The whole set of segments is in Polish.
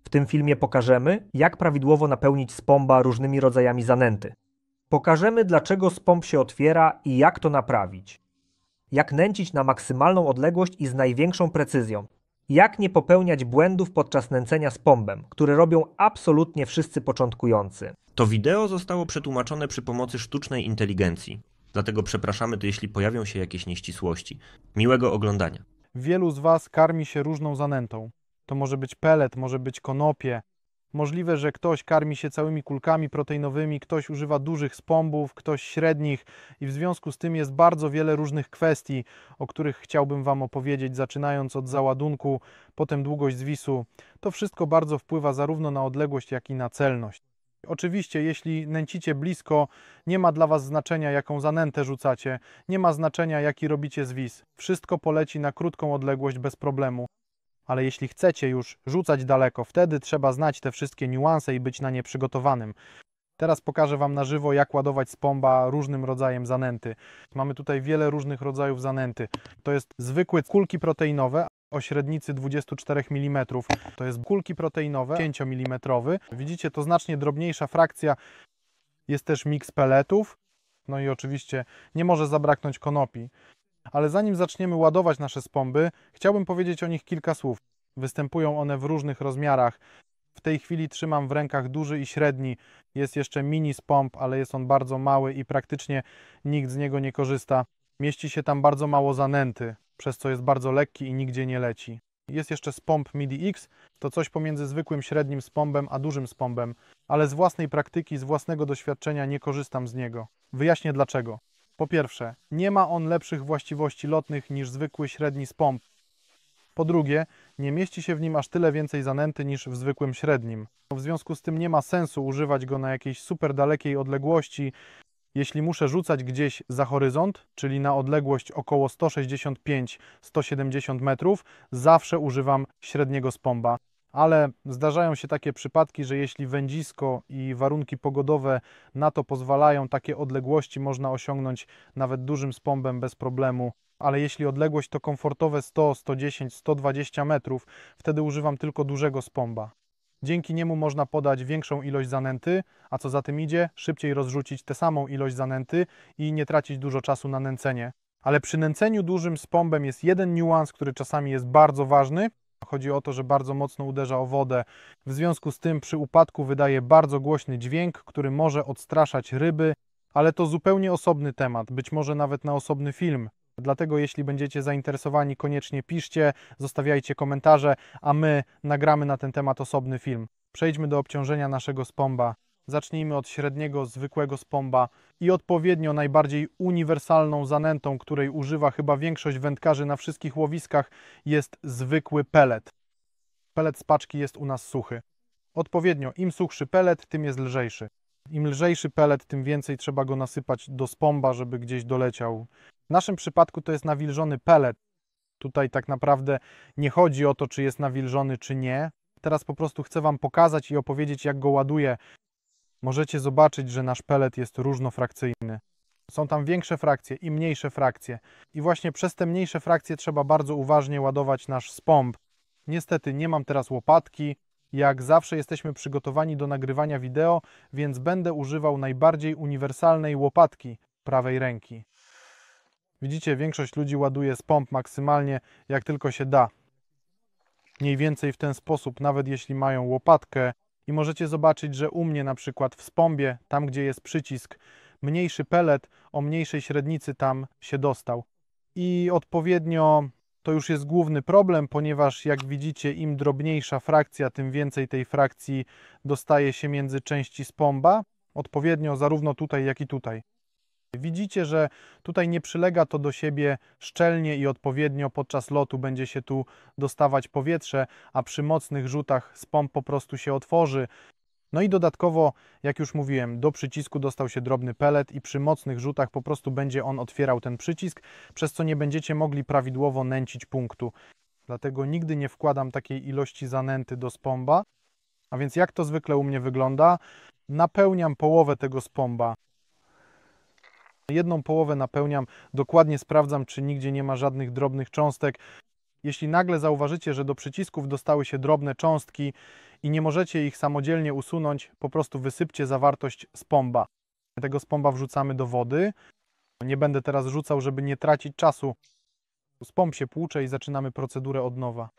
W tym filmie pokażemy, jak prawidłowo napełnić spomba różnymi rodzajami zanęty. Pokażemy, dlaczego spomb się otwiera i jak to naprawić. Jak nęcić na maksymalną odległość i z największą precyzją. Jak nie popełniać błędów podczas nęcenia spombem, które robią absolutnie wszyscy początkujący. To wideo zostało przetłumaczone przy pomocy sztucznej inteligencji. Dlatego przepraszamy, jeśli pojawią się jakieś nieścisłości. Miłego oglądania. Wielu z Was karmi się różną zanętą. To może być pelet, może być konopie. Możliwe, że ktoś karmi się całymi kulkami proteinowymi, ktoś używa dużych spombów, ktoś średnich i w związku z tym jest bardzo wiele różnych kwestii, o których chciałbym Wam opowiedzieć, zaczynając od załadunku, potem długość zwisu. To wszystko bardzo wpływa zarówno na odległość, jak i na celność. Oczywiście, jeśli nęcicie blisko, nie ma dla Was znaczenia, jaką zanętę rzucacie, nie ma znaczenia, jaki robicie zwis. Wszystko poleci na krótką odległość bez problemu. Ale jeśli chcecie już rzucać daleko, wtedy trzeba znać te wszystkie niuanse i być na nie przygotowanym. Teraz pokażę Wam na żywo, jak ładować spomba różnym rodzajem zanęty. Mamy tutaj wiele różnych rodzajów zanęty. To jest zwykłe kulki proteinowe o średnicy 24 mm. To jest kulki proteinowe 10 mm. Widzicie, to znacznie drobniejsza frakcja. Jest też miks pelletów. No i oczywiście nie może zabraknąć konopi. Ale zanim zaczniemy ładować nasze spomby, chciałbym powiedzieć o nich kilka słów. Występują one w różnych rozmiarach. W tej chwili trzymam w rękach duży i średni. Jest jeszcze mini spomb, ale jest on bardzo mały i praktycznie nikt z niego nie korzysta. Mieści się tam bardzo mało zanęty, przez co jest bardzo lekki i nigdzie nie leci. Jest jeszcze spomb MIDI X, to coś pomiędzy zwykłym średnim spombem a dużym spombem, ale z własnej praktyki, z własnego doświadczenia nie korzystam z niego. Wyjaśnię dlaczego. Po pierwsze, nie ma on lepszych właściwości lotnych niż zwykły średni spomb. Po drugie, nie mieści się w nim aż tyle więcej zanęty niż w zwykłym średnim. W związku z tym nie ma sensu używać go na jakiejś super dalekiej odległości. Jeśli muszę rzucać gdzieś za horyzont, czyli na odległość około 165-170 metrów, zawsze używam średniego spomba. Ale zdarzają się takie przypadki, że jeśli wędzisko i warunki pogodowe na to pozwalają, takie odległości można osiągnąć nawet dużym spombem bez problemu. Ale jeśli odległość to komfortowe 100, 110, 120 metrów, wtedy używam tylko dużego spomba. Dzięki niemu można podać większą ilość zanęty, a co za tym idzie, szybciej rozrzucić tę samą ilość zanęty i nie tracić dużo czasu na nęcenie. Ale przy nęceniu dużym spombem jest jeden niuans, który czasami jest bardzo ważny. Chodzi o to, że bardzo mocno uderza o wodę. W związku z tym przy upadku wydaje bardzo głośny dźwięk, który może odstraszać ryby, ale to zupełnie osobny temat, być może nawet na osobny film. Dlatego jeśli będziecie zainteresowani, koniecznie piszcie, zostawiajcie komentarze, a my nagramy na ten temat osobny film. Przejdźmy do obciążenia naszego spomba. Zacznijmy od średniego, zwykłego spomba i odpowiednio najbardziej uniwersalną zanętą, której używa chyba większość wędkarzy na wszystkich łowiskach, jest zwykły pellet. Pellet z paczki jest u nas suchy. Odpowiednio im suchszy pellet, tym jest lżejszy. Im lżejszy pellet, tym więcej trzeba go nasypać do spomba, żeby gdzieś doleciał. W naszym przypadku to jest nawilżony pellet. Tutaj tak naprawdę nie chodzi o to, czy jest nawilżony, czy nie. Teraz po prostu chcę Wam pokazać i opowiedzieć, jak go ładuję. Możecie zobaczyć, że nasz pellet jest różnofrakcyjny. Są tam większe frakcje i mniejsze frakcje. I właśnie przez te mniejsze frakcje trzeba bardzo uważnie ładować nasz spomb. Niestety nie mam teraz łopatki. Jak zawsze jesteśmy przygotowani do nagrywania wideo, więc będę używał najbardziej uniwersalnej łopatki prawej ręki. Widzicie, większość ludzi ładuje spomb maksymalnie jak tylko się da. Mniej więcej w ten sposób, nawet jeśli mają łopatkę. I możecie zobaczyć, że u mnie na przykład w spombie, tam gdzie jest przycisk, mniejszy pellet o mniejszej średnicy tam się dostał. I odpowiednio to już jest główny problem, ponieważ jak widzicie, im drobniejsza frakcja, tym więcej tej frakcji dostaje się między części spomba. Odpowiednio zarówno tutaj, jak i tutaj. Widzicie, że tutaj nie przylega to do siebie szczelnie i odpowiednio podczas lotu będzie się tu dostawać powietrze, a przy mocnych rzutach spomb po prostu się otworzy. No i dodatkowo, jak już mówiłem, do przycisku dostał się drobny pellet i przy mocnych rzutach po prostu będzie on otwierał ten przycisk, przez co nie będziecie mogli prawidłowo nęcić punktu. Dlatego nigdy nie wkładam takiej ilości zanęty do spomba. A więc jak to zwykle u mnie wygląda? Napełniam połowę tego spomba. Jedną połowę napełniam, dokładnie sprawdzam, czy nigdzie nie ma żadnych drobnych cząstek. Jeśli nagle zauważycie, że do przycisków dostały się drobne cząstki i nie możecie ich samodzielnie usunąć, po prostu wysypcie zawartość spomba. Tego spomba wrzucamy do wody. Nie będę teraz rzucał, żeby nie tracić czasu. Spomb się płucze i zaczynamy procedurę od nowa.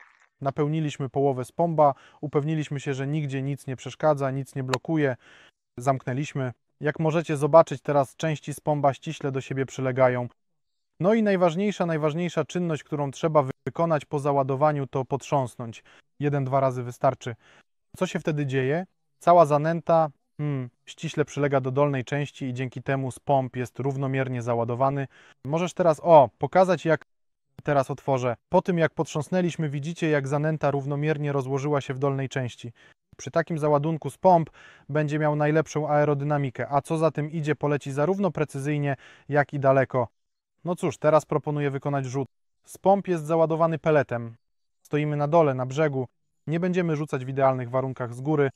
Napełniliśmy połowę spomba, upewniliśmy się, że nigdzie nic nie przeszkadza, nic nie blokuje. Zamknęliśmy. Jak możecie zobaczyć, teraz części spomba ściśle do siebie przylegają. No i najważniejsza czynność, którą trzeba wykonać po załadowaniu, to potrząsnąć. 1-2 razy wystarczy. Co się wtedy dzieje? Cała zanęta ściśle przylega do dolnej części i dzięki temu spomb jest równomiernie załadowany. Możesz teraz pokazać, jak teraz otworzę. Po tym jak potrząsnęliśmy, widzicie, jak zanęta równomiernie rozłożyła się w dolnej części. Przy takim załadunku spomb będzie miał najlepszą aerodynamikę, a co za tym idzie, poleci zarówno precyzyjnie, jak i daleko. No cóż, teraz proponuję wykonać rzut. Spomb jest załadowany peletem. Stoimy na dole, na brzegu. Nie będziemy rzucać w idealnych warunkach z góry.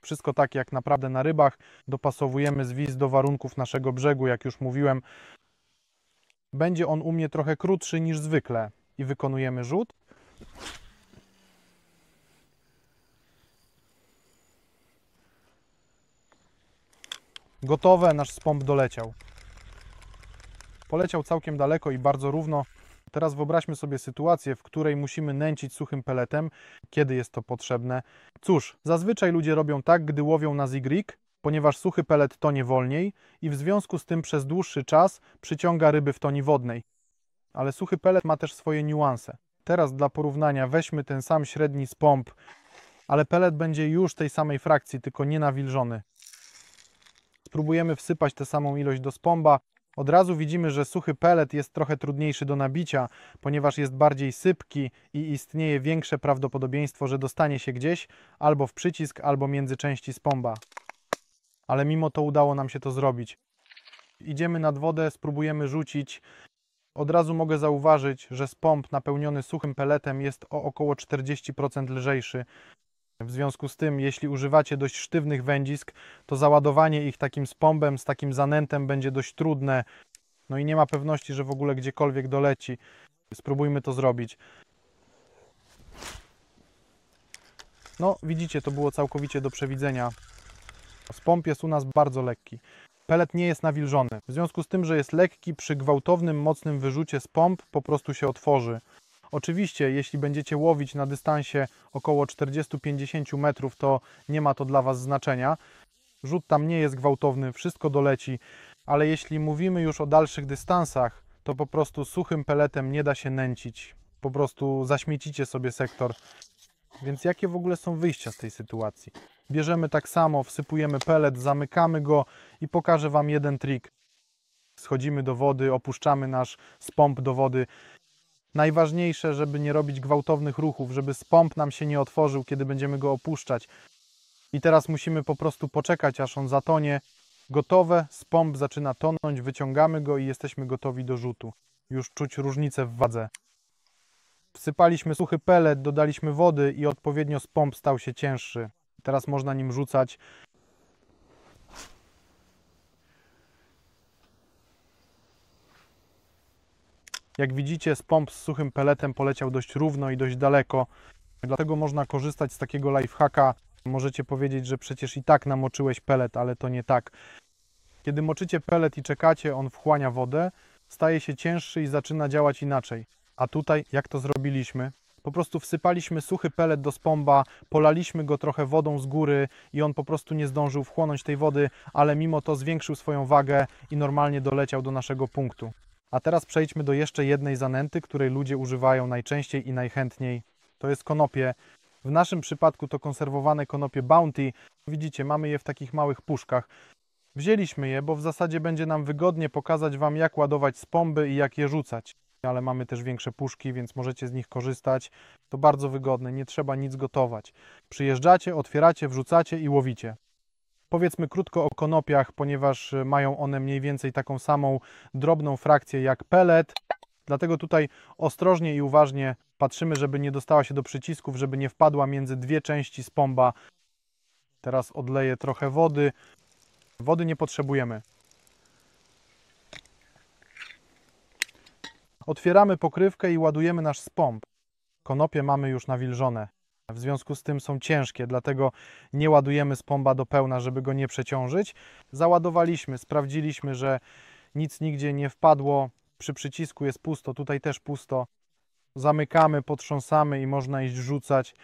Wszystko tak jak naprawdę na rybach. Dopasowujemy zwis do warunków naszego brzegu, jak już mówiłem. Będzie on u mnie trochę krótszy niż zwykle. I wykonujemy rzut. Gotowe, nasz spomb doleciał. Poleciał całkiem daleko i bardzo równo. Teraz wyobraźmy sobie sytuację, w której musimy nęcić suchym peletem. Kiedy jest to potrzebne? Cóż, zazwyczaj ludzie robią tak, gdy łowią na zigrig, ponieważ suchy pelet tonie wolniej i w związku z tym przez dłuższy czas przyciąga ryby w toni wodnej. Ale suchy pelet ma też swoje niuanse. Teraz dla porównania weźmy ten sam średni spomb, ale pelet będzie już tej samej frakcji, tylko nie nawilżony. Spróbujemy wsypać tę samą ilość do spomba. Od razu widzimy, że suchy pelet jest trochę trudniejszy do nabicia, ponieważ jest bardziej sypki i istnieje większe prawdopodobieństwo, że dostanie się gdzieś albo w przycisk, albo między części spomba. Ale mimo to udało nam się to zrobić. Idziemy nad wodę, spróbujemy rzucić. Od razu mogę zauważyć, że spomb napełniony suchym peletem jest o około 40% lżejszy. W związku z tym, jeśli używacie dość sztywnych wędzisk, to załadowanie ich takim spombem, z takim zanętem będzie dość trudne. No i nie ma pewności, że w ogóle gdziekolwiek doleci. Spróbujmy to zrobić. No, widzicie, to było całkowicie do przewidzenia. Spomb jest u nas bardzo lekki. Pelet nie jest nawilżony. W związku z tym, że jest lekki, przy gwałtownym, mocnym wyrzucie spomb po prostu się otworzy. Oczywiście, jeśli będziecie łowić na dystansie około 40-50 metrów, to nie ma to dla Was znaczenia. Rzut tam nie jest gwałtowny, wszystko doleci, ale jeśli mówimy już o dalszych dystansach, to po prostu suchym peletem nie da się nęcić. Po prostu zaśmiecicie sobie sektor. Więc jakie w ogóle są wyjścia z tej sytuacji? Bierzemy tak samo, wsypujemy pelet, zamykamy go i pokażę Wam jeden trik. Schodzimy do wody, opuszczamy nasz spomb do wody. Najważniejsze, żeby nie robić gwałtownych ruchów, żeby spomb nam się nie otworzył, kiedy będziemy go opuszczać. I teraz musimy po prostu poczekać, aż on zatonie. Gotowe, spomb zaczyna tonąć, wyciągamy go i jesteśmy gotowi do rzutu. Już czuć różnicę w wadze. Wsypaliśmy suchy pelet, dodaliśmy wody i odpowiednio spomb stał się cięższy. Teraz można nim rzucać. Jak widzicie, spomb z suchym peletem poleciał dość równo i dość daleko. Dlatego można korzystać z takiego lifehacka. Możecie powiedzieć, że przecież i tak namoczyłeś pelet, ale to nie tak. Kiedy moczycie pelet i czekacie, on wchłania wodę, staje się cięższy i zaczyna działać inaczej. A tutaj, jak to zrobiliśmy? Po prostu wsypaliśmy suchy pelet do spomba, polaliśmy go trochę wodą z góry i on po prostu nie zdążył wchłonąć tej wody, ale mimo to zwiększył swoją wagę i normalnie doleciał do naszego punktu. A teraz przejdźmy do jeszcze jednej zanęty, której ludzie używają najczęściej i najchętniej. To jest konopie. W naszym przypadku to konserwowane konopie Bounty. Widzicie, mamy je w takich małych puszkach. Wzięliśmy je, bo w zasadzie będzie nam wygodnie pokazać Wam, jak ładować spomby i jak je rzucać. Ale mamy też większe puszki, więc możecie z nich korzystać. To bardzo wygodne, nie trzeba nic gotować. Przyjeżdżacie, otwieracie, wrzucacie i łowicie. Powiedzmy krótko o konopiach, ponieważ mają one mniej więcej taką samą drobną frakcję jak pelet. Dlatego tutaj ostrożnie i uważnie patrzymy, żeby nie dostała się do przycisków, żeby nie wpadła między dwie części spomba. Teraz odleję trochę wody. Wody nie potrzebujemy. Otwieramy pokrywkę i ładujemy nasz spomb. Konopie mamy już nawilżone. W związku z tym są ciężkie, dlatego nie ładujemy spomba do pełna, żeby go nie przeciążyć. Załadowaliśmy, sprawdziliśmy, że nic nigdzie nie wpadło. Przy przycisku jest pusto, tutaj też pusto. Zamykamy, potrząsamy i można iść rzucać.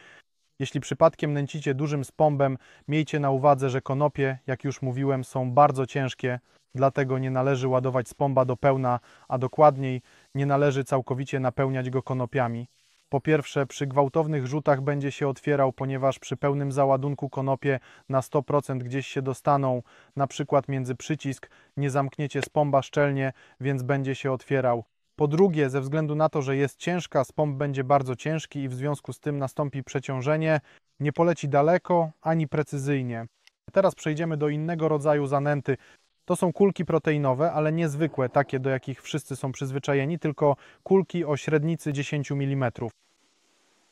Jeśli przypadkiem nęcicie dużym spombem, miejcie na uwadze, że konopie, jak już mówiłem, są bardzo ciężkie, dlatego nie należy ładować spomba do pełna, a dokładniej nie należy całkowicie napełniać go konopiami. Po pierwsze, przy gwałtownych rzutach będzie się otwierał, ponieważ przy pełnym załadunku konopie na 100% gdzieś się dostaną, na przykład między przycisk, nie zamkniecie spomba szczelnie, więc będzie się otwierał. Po drugie, ze względu na to, że jest ciężka, spomb będzie bardzo ciężki i w związku z tym nastąpi przeciążenie, nie poleci daleko ani precyzyjnie. Teraz przejdziemy do innego rodzaju zanęty. To są kulki proteinowe, ale nie zwykłe, takie do jakich wszyscy są przyzwyczajeni, tylko kulki o średnicy 10 mm.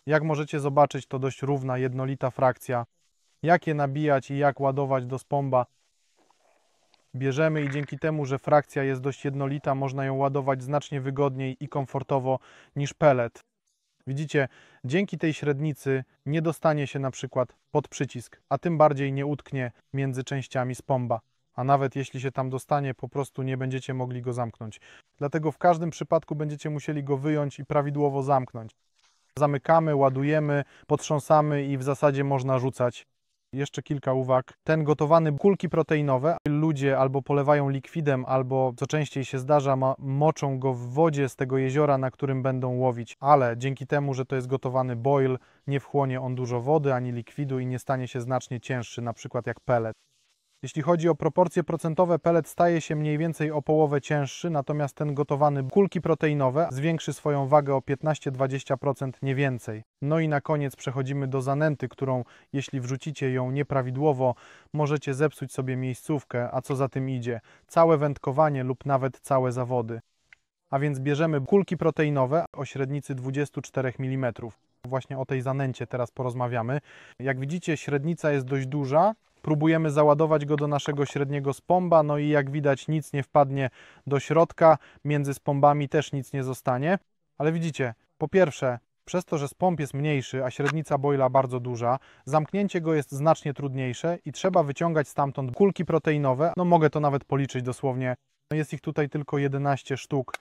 Jak możecie zobaczyć, to dość równa, jednolita frakcja. Jak je nabijać i jak ładować do spomba? Bierzemy i dzięki temu, że frakcja jest dość jednolita, można ją ładować znacznie wygodniej i komfortowo niż pelet. Widzicie, dzięki tej średnicy nie dostanie się na przykład pod przycisk, a tym bardziej nie utknie między częściami spomba. A nawet jeśli się tam dostanie, po prostu nie będziecie mogli go zamknąć. Dlatego w każdym przypadku będziecie musieli go wyjąć i prawidłowo zamknąć. Zamykamy, ładujemy, potrząsamy i w zasadzie można rzucać. Jeszcze kilka uwag. Ten gotowany kulki proteinowe ludzie albo polewają likwidem, albo co częściej się zdarza, moczą go w wodzie z tego jeziora, na którym będą łowić. Ale dzięki temu, że to jest gotowany boil, nie wchłonie on dużo wody ani likwidu i nie stanie się znacznie cięższy, na przykład jak pellet. Jeśli chodzi o proporcje procentowe, pellet staje się mniej więcej o połowę cięższy, natomiast ten gotowany kulki proteinowe zwiększy swoją wagę o 15-20%, nie więcej. No i na koniec przechodzimy do zanęty, którą jeśli wrzucicie ją nieprawidłowo, możecie zepsuć sobie miejscówkę, a co za tym idzie, całe wędkowanie lub nawet całe zawody. A więc bierzemy kulki proteinowe o średnicy 24 mm. Właśnie o tej zanęcie teraz porozmawiamy. Jak widzicie, średnica jest dość duża. Próbujemy załadować go do naszego średniego spomba, no i jak widać nic nie wpadnie do środka, między spombami też nic nie zostanie. Ale widzicie, po pierwsze, przez to, że spomb jest mniejszy, a średnica boila bardzo duża, zamknięcie go jest znacznie trudniejsze i trzeba wyciągać stamtąd kulki proteinowe. No mogę to nawet policzyć dosłownie, jest ich tutaj tylko 11 sztuk.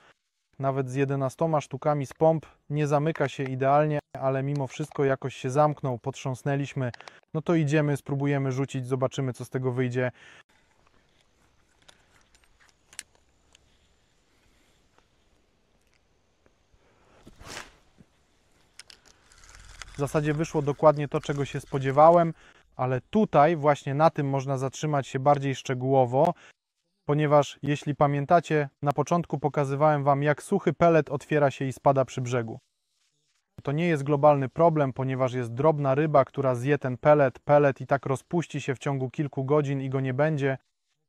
Nawet z 11 sztukami spomb nie zamyka się idealnie, ale mimo wszystko jakoś się zamknął, potrząsnęliśmy. No to idziemy, spróbujemy rzucić, zobaczymy co z tego wyjdzie. W zasadzie wyszło dokładnie to, czego się spodziewałem, ale tutaj właśnie na tym można zatrzymać się bardziej szczegółowo, ponieważ jeśli pamiętacie, na początku pokazywałem Wam, jak suchy pelet otwiera się i spada przy brzegu. To nie jest globalny problem, ponieważ jest drobna ryba, która zje ten pelet i tak rozpuści się w ciągu kilku godzin i go nie będzie.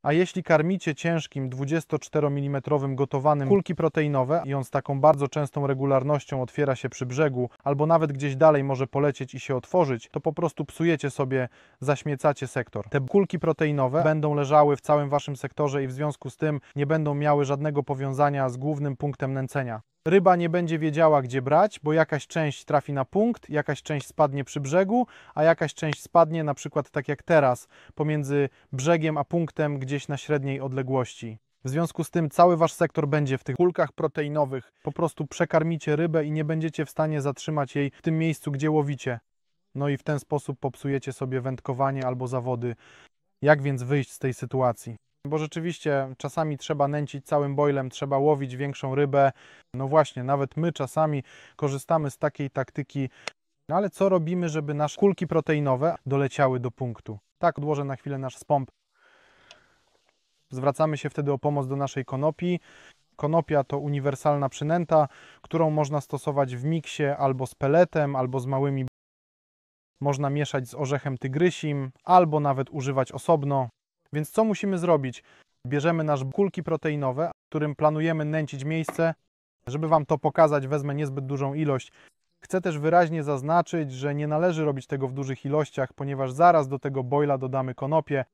A jeśli karmicie ciężkim 24 mm gotowanym kulki proteinowe i on z taką bardzo częstą regularnością otwiera się przy brzegu, albo nawet gdzieś dalej może polecieć i się otworzyć, to po prostu psujecie sobie, zaśmiecacie sektor. Te kulki proteinowe będą leżały w całym Waszym sektorze i w związku z tym nie będą miały żadnego powiązania z głównym punktem nęcenia. Ryba nie będzie wiedziała, gdzie brać, bo jakaś część trafi na punkt, jakaś część spadnie przy brzegu, a jakaś część spadnie na przykład tak jak teraz, pomiędzy brzegiem a punktem gdzieś na średniej odległości. W związku z tym cały Wasz sektor będzie w tych kulkach proteinowych. Po prostu przekarmicie rybę i nie będziecie w stanie zatrzymać jej w tym miejscu, gdzie łowicie. No i w ten sposób popsujecie sobie wędkowanie albo zawody. Jak więc wyjść z tej sytuacji? Bo rzeczywiście czasami trzeba nęcić całym boilem, trzeba łowić większą rybę. No właśnie, nawet my czasami korzystamy z takiej taktyki. No ale co robimy, żeby nasze kulki proteinowe doleciały do punktu? Tak, odłożę na chwilę nasz spomb. Zwracamy się wtedy o pomoc do naszej konopi. Konopia to uniwersalna przynęta, którą można stosować w miksie albo z peletem, albo z małymi. Można mieszać z orzechem tygrysim, albo nawet używać osobno. Więc co musimy zrobić? Bierzemy nasze kulki proteinowe, którym planujemy nęcić miejsce. Żeby Wam to pokazać, wezmę niezbyt dużą ilość. Chcę też wyraźnie zaznaczyć, że nie należy robić tego w dużych ilościach, ponieważ zaraz do tego boila dodamy konopię.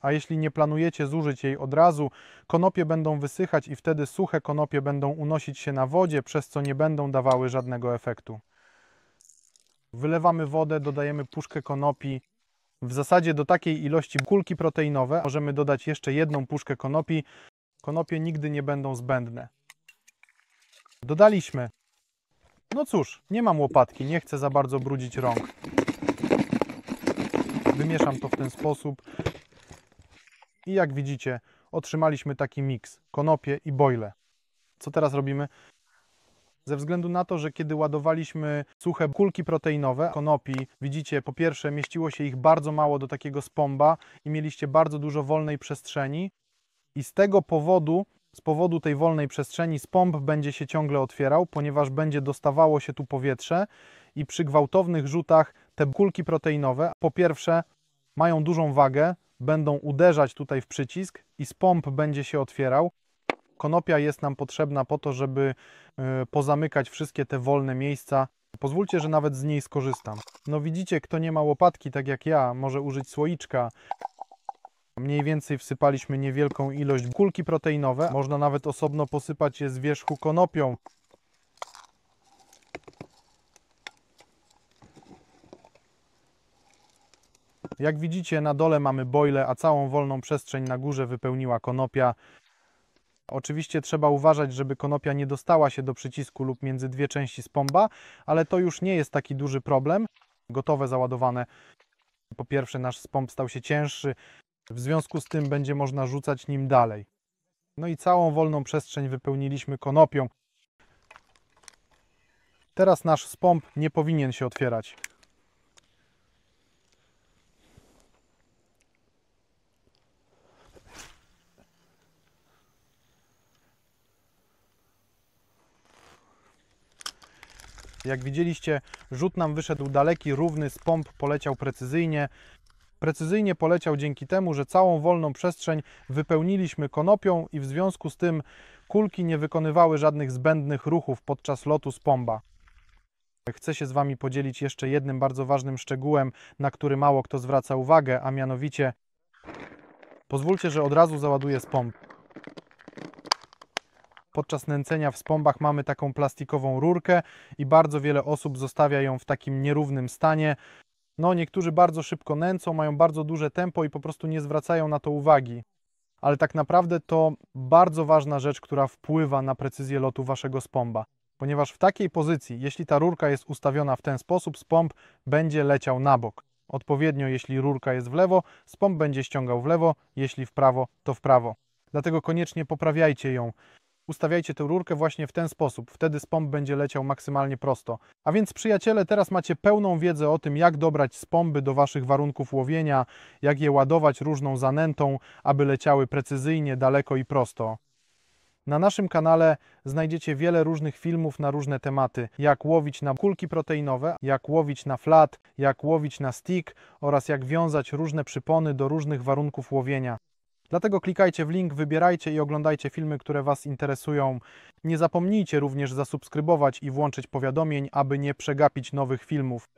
A jeśli nie planujecie zużyć jej od razu, konopie będą wysychać i wtedy suche konopie będą unosić się na wodzie, przez co nie będą dawały żadnego efektu. Wylewamy wodę, dodajemy puszkę konopi. W zasadzie do takiej ilości kulki proteinowe możemy dodać jeszcze jedną puszkę konopi. Konopie nigdy nie będą zbędne. Dodaliśmy. No cóż, nie mam łopatki, nie chcę za bardzo brudzić rąk. Wymieszam to w ten sposób. I jak widzicie, otrzymaliśmy taki miks. Konopie i bojle. Co teraz robimy? Ze względu na to, że kiedy ładowaliśmy suche kulki proteinowe, konopi, widzicie, po pierwsze mieściło się ich bardzo mało do takiego spomba i mieliście bardzo dużo wolnej przestrzeni i z tego powodu, z powodu tej wolnej przestrzeni spomb będzie się ciągle otwierał, ponieważ będzie dostawało się tu powietrze i przy gwałtownych rzutach te kulki proteinowe po pierwsze mają dużą wagę, będą uderzać tutaj w przycisk i spomb będzie się otwierał. Konopia jest nam potrzebna po to, żeby pozamykać wszystkie te wolne miejsca. Pozwólcie, że nawet z niej skorzystam. No widzicie, kto nie ma łopatki, tak jak ja, może użyć słoiczka. Mniej więcej wsypaliśmy niewielką ilość kulki proteinowe. Można nawet osobno posypać je z wierzchu konopią. Jak widzicie, na dole mamy bojle, a całą wolną przestrzeń na górze wypełniła konopia. Oczywiście trzeba uważać, żeby konopia nie dostała się do przycisku lub między dwie części spomba, ale to już nie jest taki duży problem. Gotowe, załadowane. Po pierwsze, nasz spomb stał się cięższy, w związku z tym będzie można rzucać nim dalej. No i całą wolną przestrzeń wypełniliśmy konopią. Teraz nasz spomb nie powinien się otwierać. Jak widzieliście, rzut nam wyszedł daleki, równy, spomb poleciał precyzyjnie. Precyzyjnie poleciał dzięki temu, że całą wolną przestrzeń wypełniliśmy konopią i w związku z tym kulki nie wykonywały żadnych zbędnych ruchów podczas lotu spomba. Chcę się z Wami podzielić jeszcze jednym bardzo ważnym szczegółem, na który mało kto zwraca uwagę, a mianowicie pozwólcie, że od razu załaduję spomb. Podczas nęcenia w spombach mamy taką plastikową rurkę i bardzo wiele osób zostawia ją w takim nierównym stanie. No, niektórzy bardzo szybko nęcą, mają bardzo duże tempo i po prostu nie zwracają na to uwagi. Ale tak naprawdę to bardzo ważna rzecz, która wpływa na precyzję lotu Waszego spomba. Ponieważ w takiej pozycji, jeśli ta rurka jest ustawiona w ten sposób, spomb będzie leciał na bok. Odpowiednio, jeśli rurka jest w lewo, spomb będzie ściągał w lewo, jeśli w prawo, to w prawo. Dlatego koniecznie poprawiajcie ją. Ustawiajcie tę rurkę właśnie w ten sposób, wtedy spomb będzie leciał maksymalnie prosto. A więc przyjaciele, teraz macie pełną wiedzę o tym, jak dobrać spomby do Waszych warunków łowienia, jak je ładować różną zanętą, aby leciały precyzyjnie, daleko i prosto. Na naszym kanale znajdziecie wiele różnych filmów na różne tematy, jak łowić na kulki proteinowe, jak łowić na flat, jak łowić na stick oraz jak wiązać różne przypony do różnych warunków łowienia. Dlatego klikajcie w link, wybierajcie i oglądajcie filmy, które Was interesują. Nie zapomnijcie również zasubskrybować i włączyć powiadomień, aby nie przegapić nowych filmów.